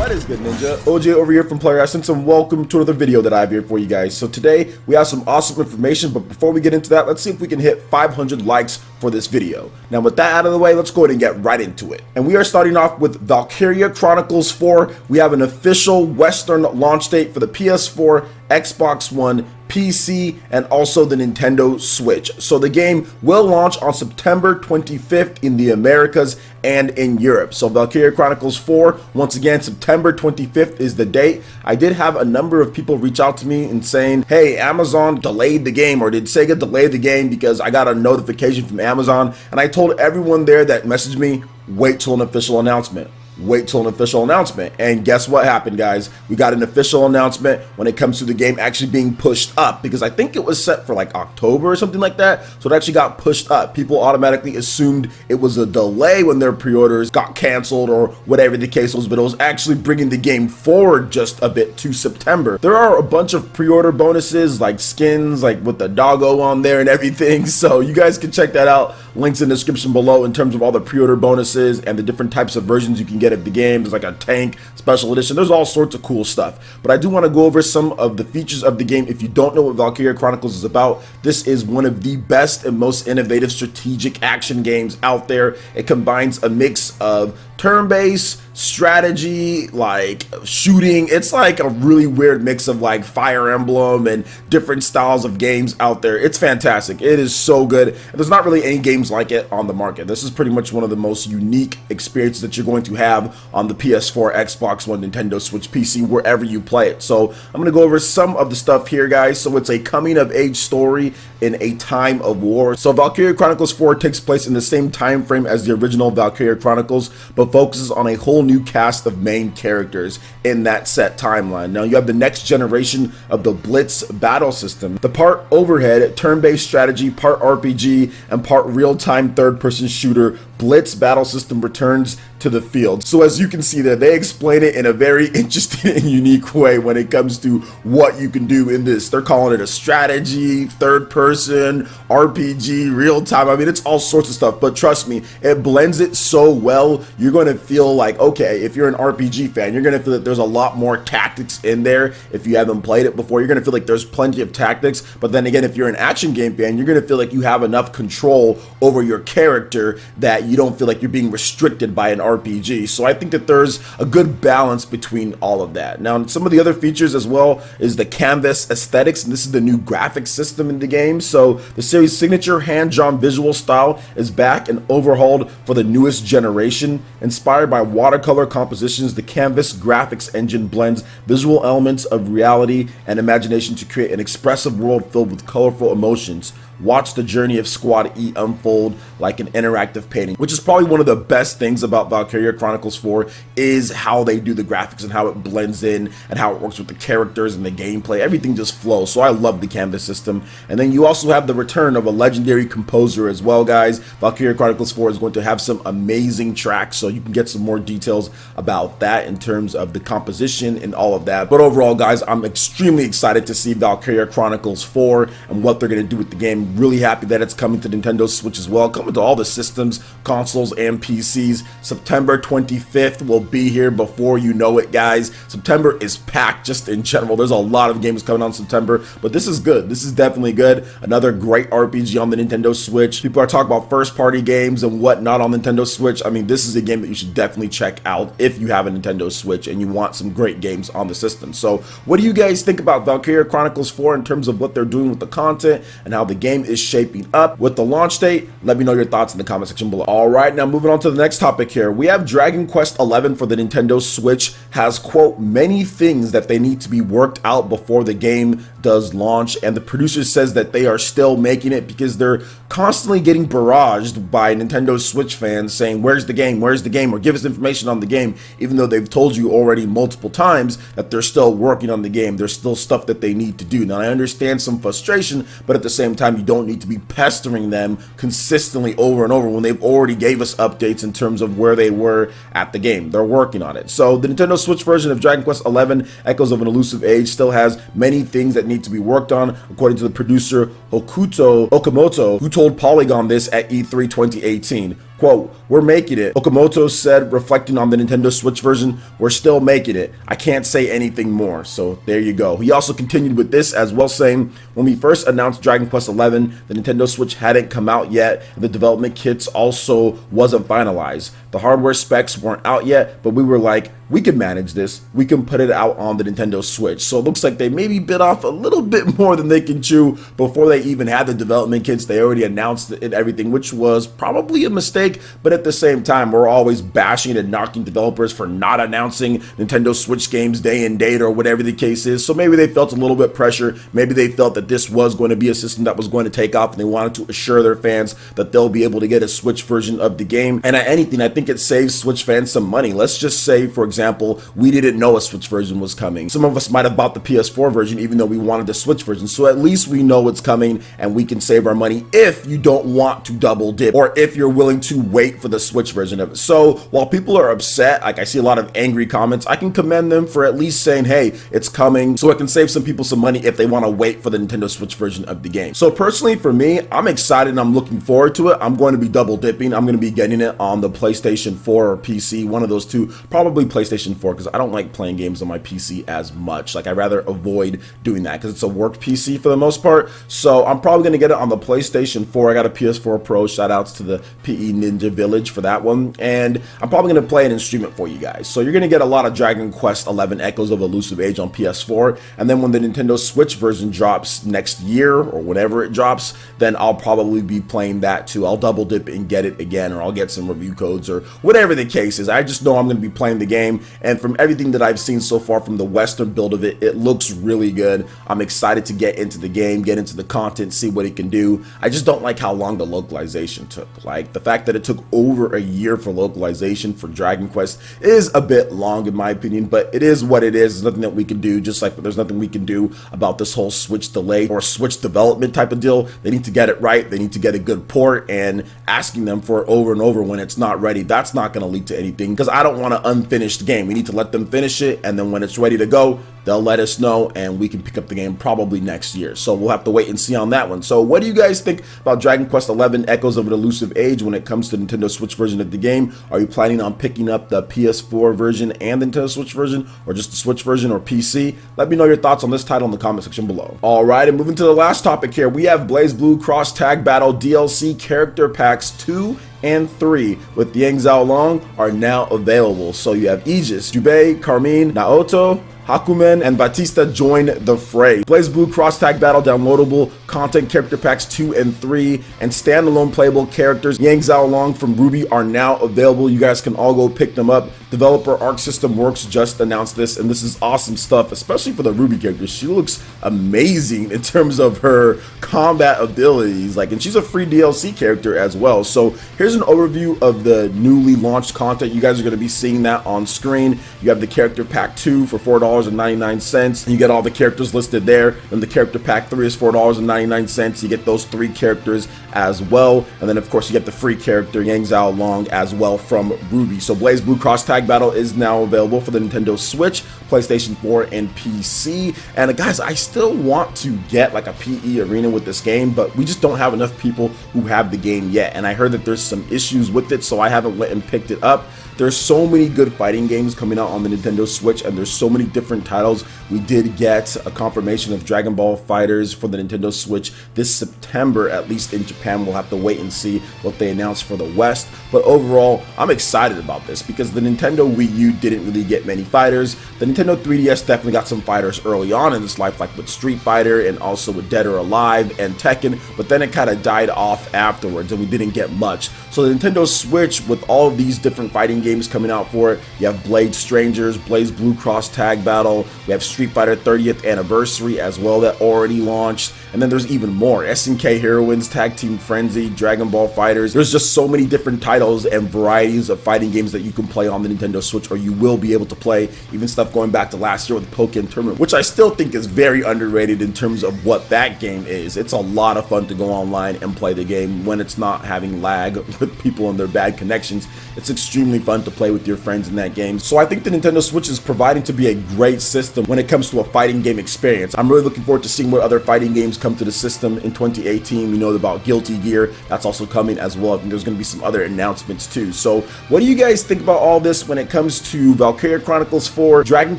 What is good, Ninja? OJ over here from Player Essence, and welcome to another video that I have here for you guys. So today we have some awesome information, but before we get into that, let's see if we can hit 500 likes for this video. Now with that out of the way, let's go ahead and get right into it. And we are starting off with Valkyria Chronicles 4. We have an official Western launch date for the PS4, Xbox One, PC, and also the Nintendo Switch. So the game will launch on September 25th in the Americas and in Europe. So Valkyria Chronicles 4, once again, September 25th is the date. I did have a number of people reach out to me and saying, hey, Amazon delayed the game, or did Sega delay the game, because I got a notification from Amazon. And I told everyone there that messaged me, wait till an official announcement. Wait till an official announcement. And guess what happened, guys? We got an official announcement when it comes to the game actually being pushed up, because I think it was set for like October or something like that. So it actually got pushed up. People automatically assumed it was a delay when their pre-orders got canceled or whatever the case was, but it was actually bringing the game forward just a bit to September. There are a bunch of pre-order bonuses, like skins, like with the doggo on there and everything. So you guys can check that out. Links in the description below in terms of all the pre-order bonuses and the different types of versions you can get of the game. There's like a tank special edition. There's all sorts of cool stuff. But I do want to go over some of the features of the game. If you don't know what Valkyria Chronicles is about, this is one of the best and most innovative strategic action games out there. It combines a mix of turn-based strategy, like shooting. It's like a really weird mix of like Fire Emblem and different styles of games out there. It's fantastic. It is so good. And there's not really any games like it on the market. This is pretty much one of the most unique experiences that you're going to have on the PS4, Xbox One, Nintendo Switch, PC, wherever you play it. So I'm going to go over some of the stuff here, guys. So it's a coming of age story in a time of war. So Valkyria Chronicles 4 takes place in the same time frame as the original Valkyria Chronicles, but focuses on a whole new cast of main characters in that set timeline. Now you have the next generation of the Blitz battle system, the part overhead turn-based strategy, part RPG, and part real-time third-person shooter. Blitz battle system returns to the field. So as you can see there, they explain it in a very interesting and unique way when it comes to what you can do in this. They're calling it a strategy, third person, RPG, real time. I mean, it's all sorts of stuff, but trust me, it blends it so well. You're going to feel like, okay, if you're an RPG fan, you're going to feel that there's a lot more tactics in there. If you haven't played it before, you're going to feel like there's plenty of tactics. But then again, if you're an action game fan, you're going to feel like you have enough control over your character that you don't feel like you're being restricted by an RPG. So I think that there's a good balance between all of that. Now, some of the other features as well is the canvas aesthetics, and this is the new graphics system in the game. So the series' signature hand-drawn visual style is back and overhauled for the newest generation. Inspired by watercolor compositions, the canvas graphics engine blends visual elements of reality and imagination to create an expressive world filled with colorful emotions. Watch the journey of Squad E unfold like an interactive painting, which is probably one of the best things about Valkyria Chronicles 4 is how they do the graphics and how it blends in and how it works with the characters and the gameplay. Everything just flows. So I love the canvas system. And then you also have the return of a legendary composer as well, guys. Valkyria Chronicles 4 is going to have some amazing tracks, so you can get some more details about that in terms of the composition and all of that. But overall, guys, I'm extremely excited to see Valkyria Chronicles 4 and what they're going to do with the game. Really happy that it's coming to Nintendo Switch as well, coming to all the systems, consoles, and PCs. September 25th will be here before you know it, guys. September is packed just in general. There's a lot of games coming on September, but this is good. This is definitely good. Another great RPG on the Nintendo Switch. People are talking about first-party games and whatnot on Nintendo Switch. I mean, this is a game that you should definitely check out if you have a Nintendo Switch and you want some great games on the system. So what do you guys think about Valkyria Chronicles 4 in terms of what they're doing with the content and how the game is shaping up with the launch date? Let me know your thoughts in the comment section below. All right, now moving on to the next topic here. We have Dragon Quest XI for the Nintendo Switch has, quote, many things that they need to be worked out before the game does launch, and the producer says that they are still making it because they're constantly getting barraged by Nintendo Switch fans saying, where's the game, or give us information on the game, even though they've told you already multiple times that they're still working on the game. There's still stuff that they need to do. Now I understand some frustration, but at the same time, you don't need to be pestering them consistently over and over when they've already gave us updates in terms of where they were at the game. They're working on it. So the Nintendo Switch version of Dragon Quest XI, Echoes of an Elusive Age, still has many things that need to be worked on, according to the producer Hokuto Okamoto, who told Polygon this at E3 2018. Quote, "We're making it." Okamoto said, reflecting on the Nintendo Switch version, "We're still making it. I can't say anything more." So there you go. He also continued with this as well, saying, "When we first announced Dragon Quest XI, the Nintendo Switch hadn't come out yet, and the development kits also wasn't finalized. The hardware specs weren't out yet, but we were like, we can manage this. We can put it out on the Nintendo Switch." So it looks like they maybe bit off a little bit more than they can chew before they even had the development kits. They already announced it and everything, which was probably a mistake, but at the same time, we're always bashing and knocking developers for not announcing Nintendo Switch games day and date or whatever the case is. So maybe they felt a little bit pressure. Maybe they felt that this was going to be a system that was going to take off, and they wanted to assure their fans that they'll be able to get a Switch version of the game. And at anything, I think it saves Switch fans some money. Let's just say, for example, we didn't know a Switch version was coming. Some of us might have bought the PS4 version even though we wanted the Switch version. So at least we know it's coming and we can save our money if you don't want to double dip, or if you're willing to wait for the Switch version of it. So while people are upset, like I see a lot of angry comments, I can commend them for at least saying, hey, it's coming, so it can save some people some money if they want to wait for the Nintendo Switch version of the game. So personally for me, I'm excited and I'm looking forward to it. I'm going to be double dipping. I'm going to be getting it on the PlayStation 4 or PC, one of those two, probably PlayStation 4, because I don't like playing games on my PC as much. Like, I rather avoid doing that because it's a work PC for the most part. So I'm probably going to get it on the PlayStation 4. I got a PS4 Pro. Shout outs to the PE Ninja Village for that one. And I'm probably going to play it and stream it for you guys. So you're going to get a lot of Dragon Quest XI Echoes of Elusive Age on PS4. And then when the Nintendo Switch version drops next year or whenever it drops, then I'll probably be playing that too. I'll double dip and get it again, or I'll get some review codes or whatever the case is. I just know I'm going to be playing the game. And from everything that I've seen so far from the Western build of it, it looks really good. I'm excited to get into the game, get into the content, see what it can do. I just don't like how long the localization took. Like, the fact that it took over a year for localization for Dragon Quest is a bit long in my opinion, but it is what it is. There's nothing that we can do, just like there's nothing we can do about this whole Switch delay or Switch development type of deal. They need to get it right. They need to get a good port, and asking them for it over and over when it's not ready, that's not going to lead to anything, because I don't want an unfinished game. We need to let them finish it, and then when it's ready to go, they'll let us know and we can pick up the game probably next year. So we'll have to wait and see on that one. So what do you guys think about Dragon Quest XI Echoes of an Elusive Age when it comes to the Nintendo Switch version of the game? Are you planning on picking up the PS4 version and the Nintendo Switch version, or just the Switch version or PC? Let me know your thoughts on this title in the comment section below. Alright, and moving to the last topic here, we have BlazBlue Cross Tag Battle DLC Character Packs 2 and 3 with Yang Xiaolong are now available. So you have Aegis, Jubei, Carmine, Naoto, Hakumen, and Batista join the fray. BlazBlue Cross Tag Battle downloadable content character packs 2 and 3 and standalone playable characters Yang Xiaolong from Ruby are now available. You guys can all go pick them up. Developer Arc System Works just announced this, and this is awesome stuff, especially for the Ruby character. She looks amazing in terms of her combat abilities, and she's a free DLC character as well. So here's an overview of the newly launched content. You guys are going to be seeing that on screen. You have the character pack 2 for $4.99. You get all the characters listed there. And the character pack 3 is $4.99. You get those 3 characters as well. And then of course you get the free character Yang Xiaolong as well from Ruby. So BlazBlue Cross Tag Battle is now available for the Nintendo Switch, PlayStation 4, and PC. And guys, I still want to get like a PE arena with this game, but we just don't have enough people who have the game yet. And I heard that there's some issues with it, so I haven't went and picked it up. There's so many good fighting games coming out on the Nintendo Switch, and there's so many different titles. We did get a confirmation of Dragon Ball FighterZ for the Nintendo Switch this September, at least in Japan. We'll have to wait and see what they announce for the West. But overall, I'm excited about this because the Nintendo Wii U didn't really get many fighters. The Nintendo 3DS definitely got some fighters early on in its life, like with Street Fighter and also with Dead or Alive and Tekken, but then it kind of died off afterwards and we didn't get much. So the Nintendo Switch, with all of these different fighting games coming out for it, you have Blade Strangers, BlazBlue Cross Tag Battle, we have Street Fighter 30th Anniversary as well that already launched, and then there's even more. SNK Heroines, Tag Team Frenzy, Dragon Ball FighterZ. There's just so many different titles and varieties of fighting games that you can play on the Nintendo Switch, or you will be able to play. Even stuff going back to last year with Pokken Tournament, which I still think is very underrated in terms of what that game is. It's a lot of fun to go online and play the game when it's not having lag with people and their bad connections. It's extremely fun fun to play with your friends in that game. So I think the Nintendo Switch is providing to be a great system when it comes to a fighting game experience. I'm really looking forward to seeing what other fighting games come to the system in 2018. We know about Guilty Gear, that's also coming as well. I think there's going to be some other announcements too. So what do you guys think about all this when it comes to Valkyria Chronicles 4, Dragon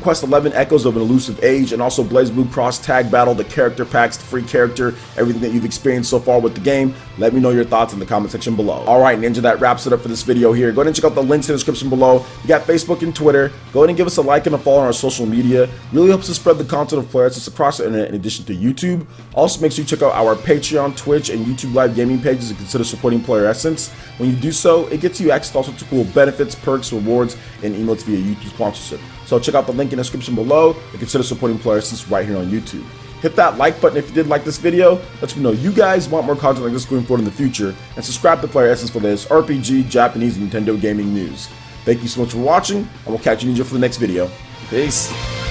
Quest 11 Echoes of an Elusive Age, and also BlazBlue Cross Tag Battle, the character packs, the free character, everything that you've experienced so far with the game? Let me know your thoughts in the comment section below. Alright Ninja, that wraps it up for this video here. Go ahead and check out the links in the description below. We got Facebook and Twitter. Go ahead and give us a like and a follow on our social media. Really helps us spread the content of Player Essence across the internet in addition to YouTube. Also make sure you check out our Patreon, Twitch, and YouTube live gaming pages and consider supporting Player Essence. When you do so, it gets you access to all sorts of cool benefits, perks, rewards, and emotes via YouTube sponsorship. So check out the link in the description below and consider supporting Player Essence right here on YouTube. Hit that like button if you did like this video. Let me know you guys want more content like this going forward in the future. And subscribe to Player Essence for this RPG, Japanese, and Nintendo gaming news. Thank you so much for watching, and we'll catch you Ninja for the next video. Peace.